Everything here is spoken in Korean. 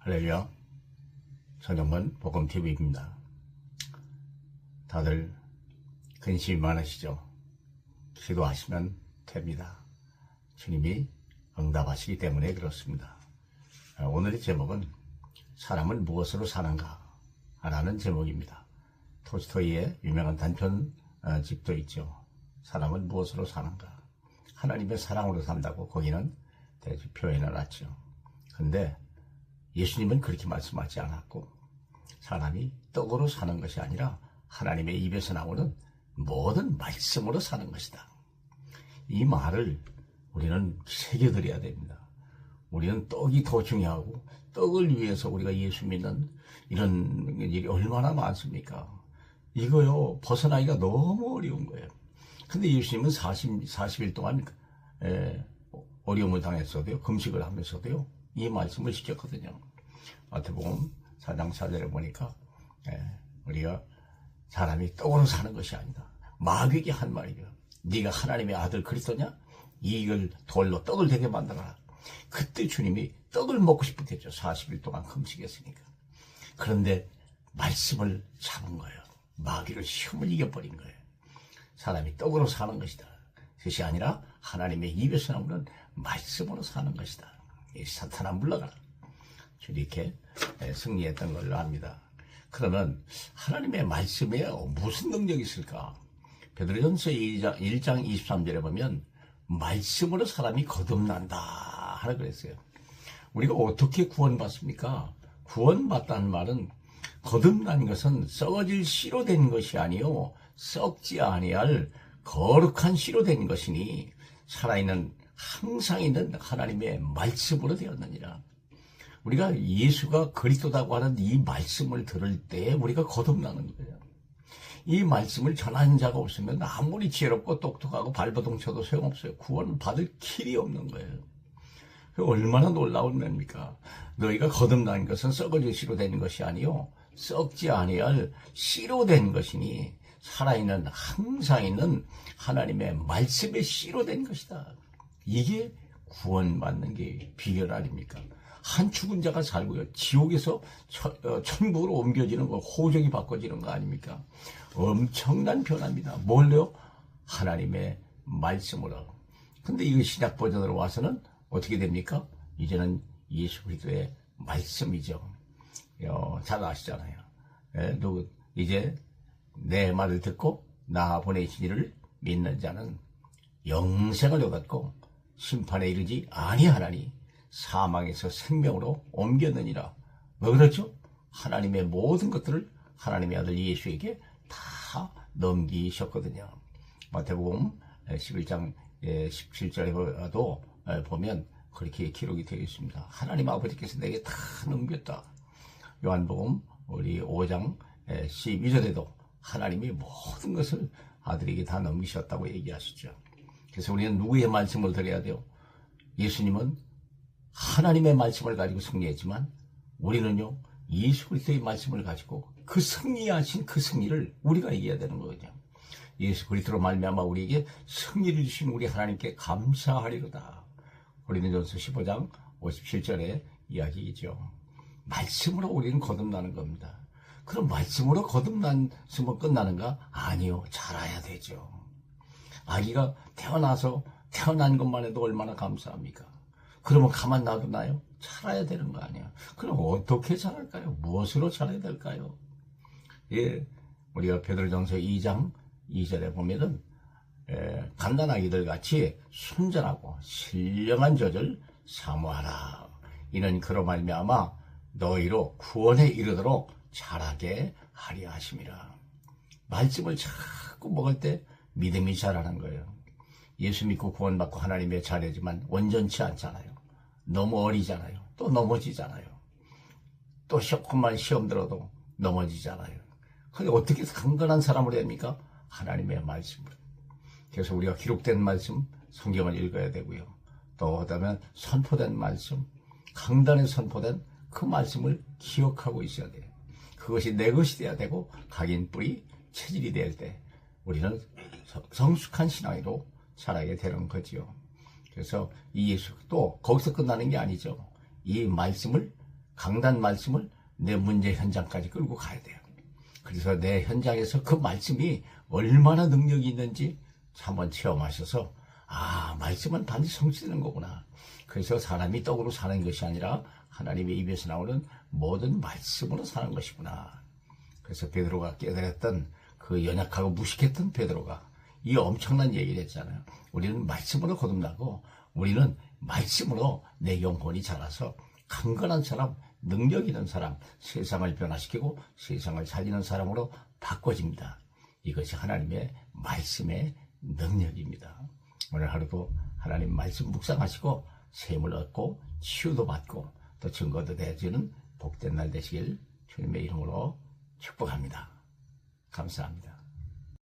할렐루야. 전영문 복음TV입니다. 다들 근심이 많으시죠? 기도하시면 됩니다. 주님이 응답하시기 때문에 그렇습니다. 오늘의 제목은 사람은 무엇으로 사는가? 라는 제목입니다. 톨스토이의 유명한 단편집도 있죠. 사람은 무엇으로 사는가? 하나님의 사랑으로 산다고 거기는 대주 표현해놨죠. 근데 예수님은 그렇게 말씀하지 않았고, 사람이 떡으로 사는 것이 아니라 하나님의 입에서 나오는 모든 말씀으로 사는 것이다. 이 말을 우리는 새겨드려야 됩니다. 우리는 떡이 더 중요하고, 떡을 위해서 우리가 예수 믿는 이런 일이 얼마나 많습니까? 이거요, 벗어나기가 너무 어려운 거예요. 근데 예수님은 40일 동안 어려움을 당했어도요, 금식을 하면서도요, 이 말씀을 시켰거든요. 마태복음 4장 4절에 보니까 우리가 사람이 떡으로 사는 것이 아니다. 마귀에게 한 말이죠. 네가 하나님의 아들 그리스도냐? 이걸 돌로 떡을 되게 만들어라. 그때 주님이 떡을 먹고 싶었겠죠. 40일 동안 금식했으니까. 그런데 말씀을 잡은 거예요. 마귀를 시험을 이겨버린 거예요. 사람이 떡으로 사는 것이다. 그것이 아니라 하나님의 입에서 나오는 말씀으로 사는 것이다. 이 사탄아 물러가라. 이렇게 승리했던 걸로 압니다. 그러면 하나님의 말씀에 무슨 능력이 있을까? 베드로전서 1장 23절에 보면 말씀으로 사람이 거듭난다 하라 그랬어요. 우리가 어떻게 구원받습니까? 구원받다는 말은 거듭난 것은 썩어질 씨로 된 것이 아니요 썩지 아니할 거룩한 씨로 된 것이니 살아있는 항상 있는 하나님의 말씀으로 되었느니라. 우리가 예수가 그리스도라고 하는 이 말씀을 들을 때 우리가 거듭나는 거예요. 이 말씀을 전하는 자가 없으면 아무리 지혜롭고 똑똑하고 발버둥 쳐도 소용없어요. 구원을 받을 길이 없는 거예요. 얼마나 놀라운 겁니까? 너희가 거듭난 것은 썩어질 씨로 된 것이 아니요 썩지 아니할 씨로 된 것이니 살아있는 항상 있는 하나님의 말씀의 씨로 된 것이다. 이게 구원받는 게 비결 아닙니까? 한 죽은 자가 살고요. 지옥에서 천국으로 옮겨지는 거, 호적이 바꿔지는 거 아닙니까? 엄청난 변화입니다. 뭘요? 하나님의 말씀으로. 근데 이거 신약 버전으로 와서는 어떻게 됩니까? 이제는 예수 그리스도의 말씀이죠. 잘 아시잖아요. 이제 내 말을 듣고 나 보내신 이를 믿는 자는 영생을 얻었고 심판에 이르지 아니하나니 사망에서 생명으로 옮겼느니라. 왜 그렇죠? 하나님의 모든 것들을 하나님의 아들 예수에게 다 넘기셨거든요. 마태복음 11장 17절에도 보면 그렇게 기록이 되어 있습니다. 하나님 아버지께서 내게 다 넘겼다. 요한복음 우리 5장 12절에도 하나님이 모든 것을 아들에게 다 넘기셨다고 얘기하시죠. 그래서 우리는 누구의 말씀을 들어야 돼요? 예수님은 하나님의 말씀을 가지고 승리했지만 우리는요 예수 그리스도의 말씀을 가지고 그 승리하신 그 승리를 우리가 이겨야 되는 거거든요. 예수 그리스도로 말미암아 우리에게 승리를 주신 우리 하나님께 감사하리로다. 고린도전서 15장 57절의 이야기이죠. 말씀으로 우리는 거듭나는 겁니다. 그럼 말씀으로 거듭났으면 끝나는가? 아니요, 자라야 되죠. 아기가 태어난 것만 해도 얼마나 감사합니까? 그러면 가만 놔두나요? 자라야 되는 거 아니야. 그럼 어떻게 자랄까요? 무엇으로 자라야 될까요? 예, 우리가 베드로전서 2장 2절에 보면은 갓난 아기들 같이 순전하고 신령한 젖을 사모하라. 이는 그로 말미암아 너희로 구원에 이르도록 자라게 하려 하심이라. 말씀을 자꾸 먹을 때 믿음이 자라는 거예요. 예수 믿고 구원받고 하나님의 자녀지만 온전치 않잖아요. 너무 어리잖아요. 또 넘어지잖아요. 또 조금만 시험 들어도 넘어지잖아요. 근데 어떻게 강건한 사람으로 됩니까? 하나님의 말씀으로. 그래서 우리가 기록된 말씀, 성경을 읽어야 되고요. 또 그다음에 선포된 말씀, 강단에 선포된 그 말씀을 기억하고 있어야 돼요. 그것이 내 것이 돼야 되고 각인 뿌리 체질이 될 때 우리는 성숙한 신앙으로 살아야 되는 거지요. 그래서 이 예수 또 거기서 끝나는 게 아니죠. 이 말씀을 강단 말씀을 내 문제 현장까지 끌고 가야 돼요. 그래서 내 현장에서 그 말씀이 얼마나 능력이 있는지 한번 체험하셔서 말씀은 반드시 성취되는 거구나. 그래서 사람이 떡으로 사는 것이 아니라 하나님의 입에서 나오는 모든 말씀으로 사는 것이구나. 그래서 베드로가 깨달았던 그 연약하고 무식했던 베드로가 이 엄청난 얘기를 했잖아요. 우리는 말씀으로 거듭나고 우리는 말씀으로 내 영혼이 자라서 강건한 사람, 능력 있는 사람, 세상을 변화시키고 세상을 살리는 사람으로 바꿔집니다. 이것이 하나님의 말씀의 능력입니다. 오늘 하루도 하나님 말씀 묵상하시고 셈을 얻고 치유도 받고 또 증거도 되어지는 복된 날 되시길 주님의 이름으로 축복합니다. 감사합니다.